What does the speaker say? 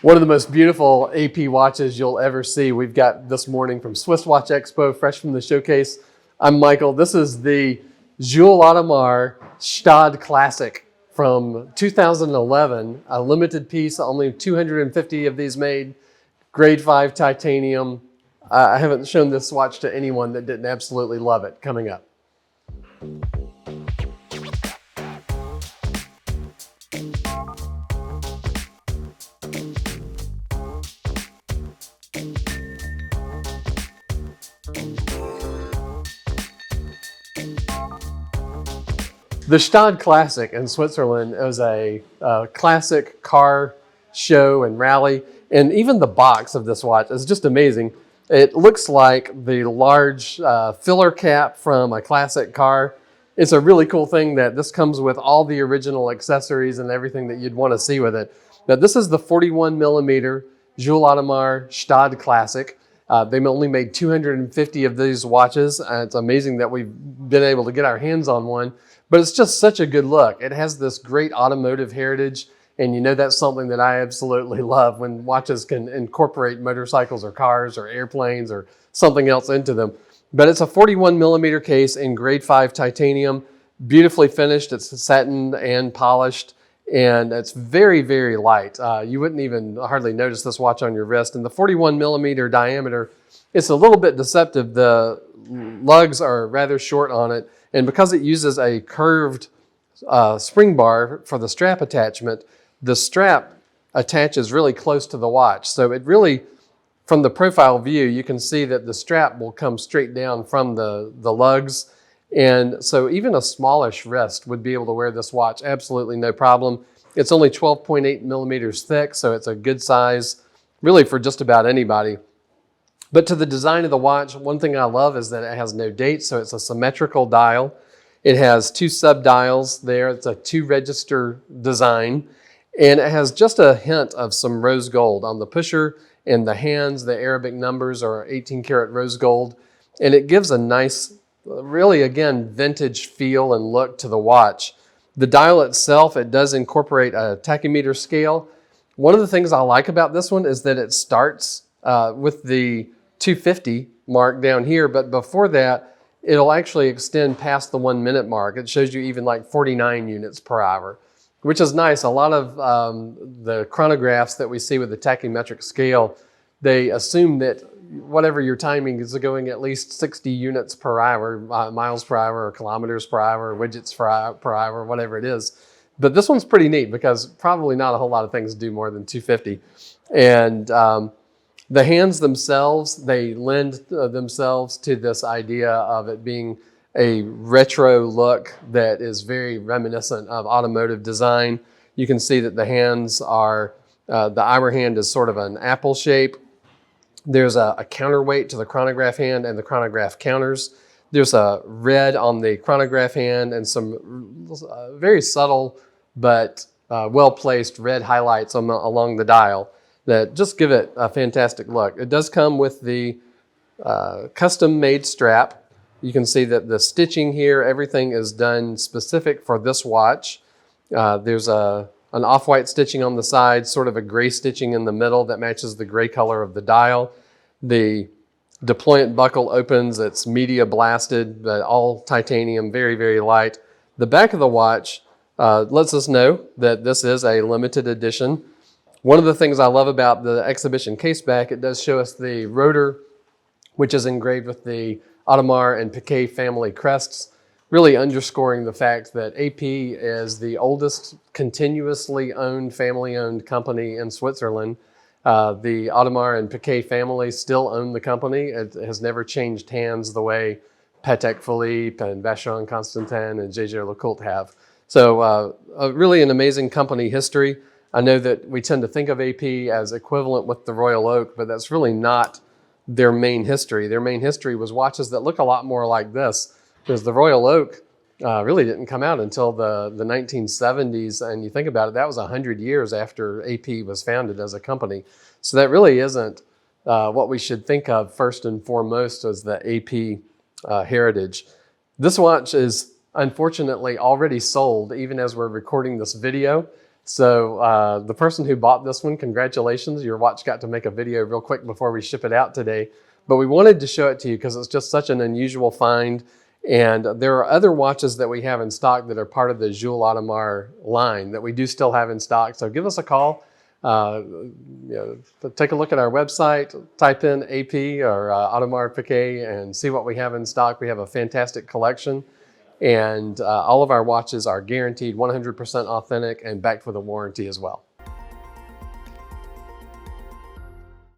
One of the most beautiful AP watches you'll ever see. We've got this morning from SwissWatchExpo, fresh from the showcase. I'm Michael. This is the Jules Audemars Gstaad Classic from 2011. A limited piece, only 250 of these made. Grade 5 titanium. I haven't shown this watch to anyone that didn't absolutely love it. Coming up. The Gstaad Classic in Switzerland is a classic car show and rally, and even the box of this watch is just amazing. It looks like the large filler cap from a classic car. It's a really cool thing that this comes with all the original accessories and everything that you'd want to see with it. Now, this is the 41 millimeter Jules Audemars Gstaad Classic. They only made 250 of these watches. It's amazing that we've been able to get our hands on one. But it's just such a good look. It has this great automotive heritage, and you know that's something that I absolutely love, when watches can incorporate motorcycles or cars or airplanes or something else into them. But it's a 41 millimeter case in grade 5 titanium, beautifully finished. It's satin and polished, and it's very, very light. You wouldn't even hardly notice this watch on your wrist. And the 41 millimeter diameter, it's a little bit deceptive. The lugs are rather short on it. And because it uses a curved spring bar for the strap attachment, the strap attaches really close to the watch. So it really, from the profile view, you can see that the strap will come straight down from the lugs. And so even a smallish wrist would be able to wear this watch absolutely no problem. It's only 12.8 millimeters thick, so it's a good size, really, for just about anybody. But to the design of the watch, one thing I love is that it has no date, so it's a symmetrical dial. It has 2 subdials there. It's a 2-register design, and it has just a hint of some rose gold on the pusher and the hands. The Arabic numbers are 18-karat rose gold, and it gives a nice, really, again, vintage feel and look to the watch. The dial itself, it does incorporate a tachymeter scale. One of the things I like about this one is that it starts with the 250 mark down here, but before that, it'll actually extend past the 1 minute mark. It shows you even like 49 units per hour, which is nice. A lot of the chronographs that we see with the tachymetric scale, they assume that whatever your timing is going at least 60 units per hour, miles per hour or kilometers per hour, or widgets per hour, whatever it is. But this one's pretty neat because probably not a whole lot of things do more than 250. And the hands themselves, they lend themselves to this idea of it being a retro look that is very reminiscent of automotive design. You can see that the hands are, the hour hand is sort of an apple shape. There's a counterweight to the chronograph hand and the chronograph counters. There's a red on the chronograph hand and some very subtle but well-placed red highlights along the dial that just give it a fantastic look. It does come with the custom-made strap. You can see that the stitching here, everything is done specific for this watch. There's an off-white stitching on the side, sort of a gray stitching in the middle that matches the gray color of the dial. The deployant buckle opens, it's media blasted, but all titanium, very, very light. The back of the watch lets us know that this is a limited edition. One of the things I love about the exhibition case back, it does show us the rotor, which is engraved with the Audemars and Piguet family crests, really underscoring the fact that AP is the oldest continuously owned, family-owned company in Switzerland. The Audemars and Piguet family still own the company. It has never changed hands the way Patek Philippe and Vacheron Constantin and Jaeger-LeCoultre have. So really an amazing company history. I know that we tend to think of AP as equivalent with the Royal Oak, but that's really not their main history. Their main history was watches that look a lot more like this, because the Royal Oak really didn't come out until the 1970s. And you think about it, that was 100 years after AP was founded as a company. So that really isn't what we should think of first and foremost as the AP heritage. This watch is unfortunately already sold, even as we're recording this video. So the person who bought this one, congratulations. Your watch got to make a video real quick before we ship it out today. But we wanted to show it to you because it's just such an unusual find. And there are other watches that we have in stock that are part of the Jules Audemars line that we do still have in stock. So give us a call. Take a look at our website, type in AP or Audemars Piguet and see what we have in stock. We have a fantastic collection. And all of our watches are guaranteed 100% authentic and backed with a warranty as well.